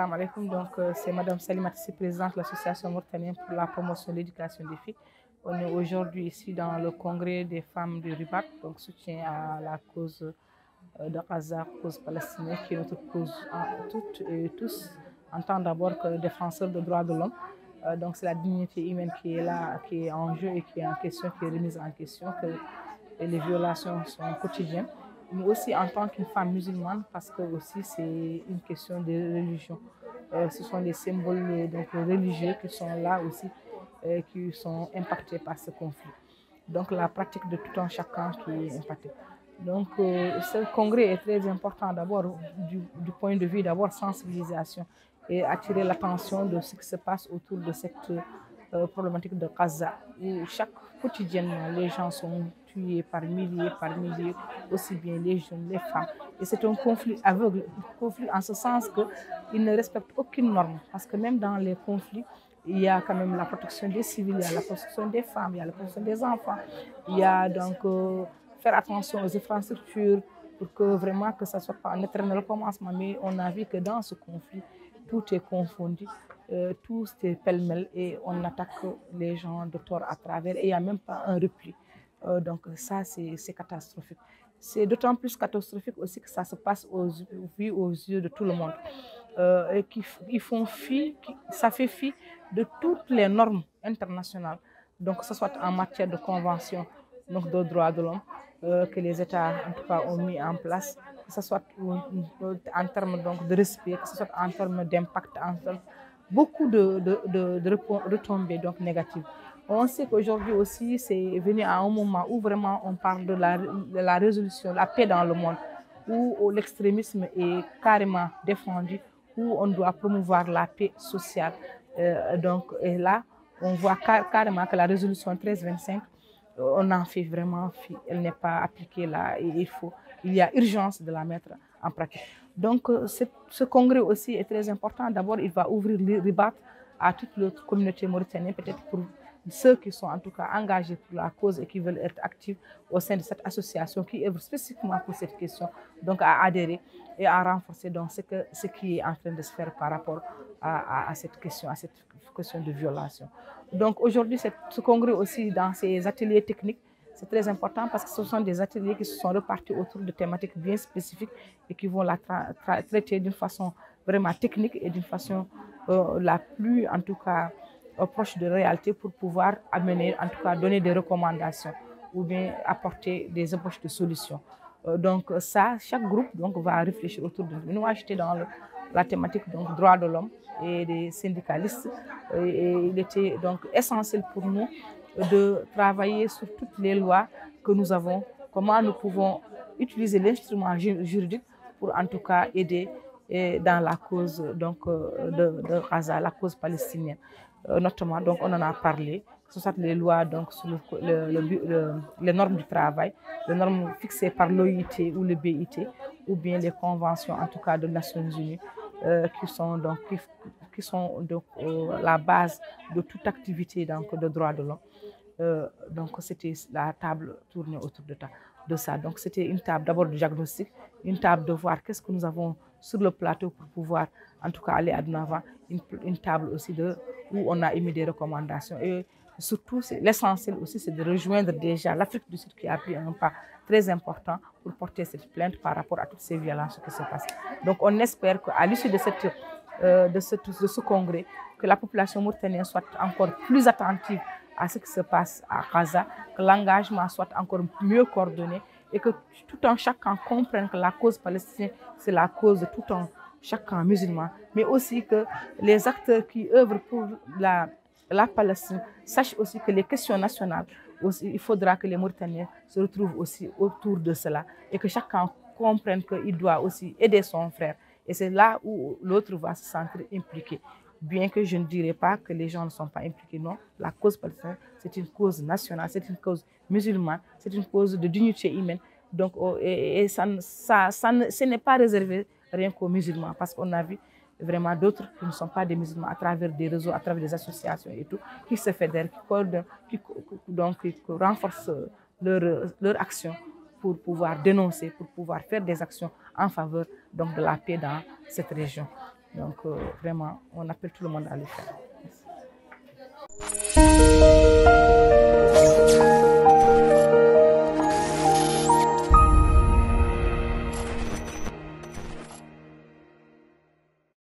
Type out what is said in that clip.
Salam alaikum. Donc, c'est Madame Salima Tissi, présidente de l'association mauritanienne pour la promotion de l'éducation des filles. On est aujourd'hui ici dans le congrès des femmes du Ribat, donc soutien à la cause de Gaza, cause palestinienne, qui est notre cause toutes et tous, en tant d'abord que défenseurs des droits de l'homme. Donc, c'est la dignité humaine qui est là, qui est en jeu et qui est en question, qui est remise en question, que les violations sont quotidiennes. Mais aussi en tant qu'une femme musulmane, parce que aussi c'est une question de religion. Ce sont des symboles donc, religieux qui sont là aussi, qui sont impactés par ce conflit. Donc la pratique de tout un chacun qui est impactée. Donc ce congrès est très important d'abord du point de vue d'abord sensibilisation et attirer l'attention de ce qui se passe autour de cette problématique de Gaza, où chaque quotidiennement les gens sont tués par milliers, aussi bien les jeunes, les femmes. Et c'est un conflit aveugle, un conflit en ce sens qu'il ne respecte aucune norme, parce que même dans les conflits, il y a quand même la protection des civils, il y a la protection des femmes, il y a la protection des enfants. Il y a donc faire attention aux infrastructures pour que vraiment que ça ne soit pas un éternel commencement. Mais on a vu que dans ce conflit, tout est confondu, tout est pêle-mêle et on attaque les gens de tort à travers et il n'y a même pas un repli. Donc ça, c'est catastrophique. C'est d'autant plus catastrophique aussi que ça se passe aux yeux de tout le monde. Et qui font ça fait fi de toutes les normes internationales, donc que ce soit en matière de convention donc de droits de l'homme que les États en tout cas ont mis en place, que ce soit en termes donc, de respect, que ce soit en termes d'impact, beaucoup de retombées donc, négatives. On sait qu'aujourd'hui aussi, c'est venu à un moment où vraiment on parle de la résolution, la paix dans le monde, où l'extrémisme est carrément défendu, où on doit promouvoir la paix sociale. Donc, et là, on voit carrément que la résolution 1325, on en fait vraiment fi, elle n'est pas appliquée là et il y a urgence de la mettre en pratique. Donc, ce congrès aussi est très important. D'abord, il va ouvrir le Ribat à toute l'autre communauté mauritanienne, peut-être pour ceux qui sont en tout cas engagés pour la cause et qui veulent être actifs au sein de cette association qui œuvre spécifiquement pour cette question, donc à adhérer et à renforcer donc ce qui est en train de se faire par rapport à cette question de violation. Donc aujourd'hui, ce congrès aussi dans ces ateliers techniques, c'est très important parce que ce sont des ateliers qui se sont repartis autour de thématiques bien spécifiques et qui vont la traiter d'une façon vraiment technique et d'une façon la plus, en tout cas, proche de la réalité pour pouvoir amener, en tout cas, donner des recommandations ou bien apporter des approches de solutions. Donc ça, chaque groupe donc, va réfléchir autour de nous. Nous, j'étais dans la thématique donc droits de l'homme et des syndicalistes. Et il était donc essentiel pour nous de travailler sur toutes les lois que nous avons, comment nous pouvons utiliser l'instrument juridique pour en tout cas aider dans la cause donc, de Gaza, la cause palestinienne. Notamment, donc, on en a parlé, que ce soit les lois donc, sur les normes du travail, les normes fixées par l'OIT ou le BIT, ou bien les conventions, en tout cas, des Nations Unies, qui sont donc la base de toute activité donc, de droits de l'homme. Donc, c'était la table tournée autour de ça. Donc, c'était une table d'abord de diagnostic, une table de voir qu'est-ce que nous avons sur le plateau pour pouvoir, en tout cas, aller à l'avant, une table aussi où on a émis des recommandations. Et surtout, l'essentiel aussi, c'est de rejoindre déjà l'Afrique du Sud qui a pris un pas très important pour porter cette plainte par rapport à toutes ces violences qui se passent. Donc, on espère qu'à l'issue de ce congrès, que la population mauritanienne soit encore plus attentive à ce qui se passe à Gaza, que l'engagement soit encore mieux coordonné et que tout un chacun comprenne que la cause palestinienne, c'est la cause de tout un chacun musulman, mais aussi que les acteurs qui œuvrent pour la Palestine sachent aussi que les questions nationales, aussi, il faudra que les Mauritaniens se retrouvent aussi autour de cela et que chacun comprenne qu'il doit aussi aider son frère. Et c'est là où l'autre va se sentir impliqué. Bien que je ne dirais pas que les gens ne sont pas impliqués, non. La cause palestinienne, c'est une cause nationale, c'est une cause musulmane, c'est une cause de dignité humaine. Donc, ce n'est pas réservé rien qu'aux musulmans, parce qu'on a vu vraiment d'autres qui ne sont pas des musulmans à travers des réseaux, à travers des associations et tout, qui se fédèrent, qui renforcent leur action pour pouvoir dénoncer, pour pouvoir faire des actions en faveur donc, de la paix dans cette région. Donc vraiment, on appelle tout le monde à le faire. Merci.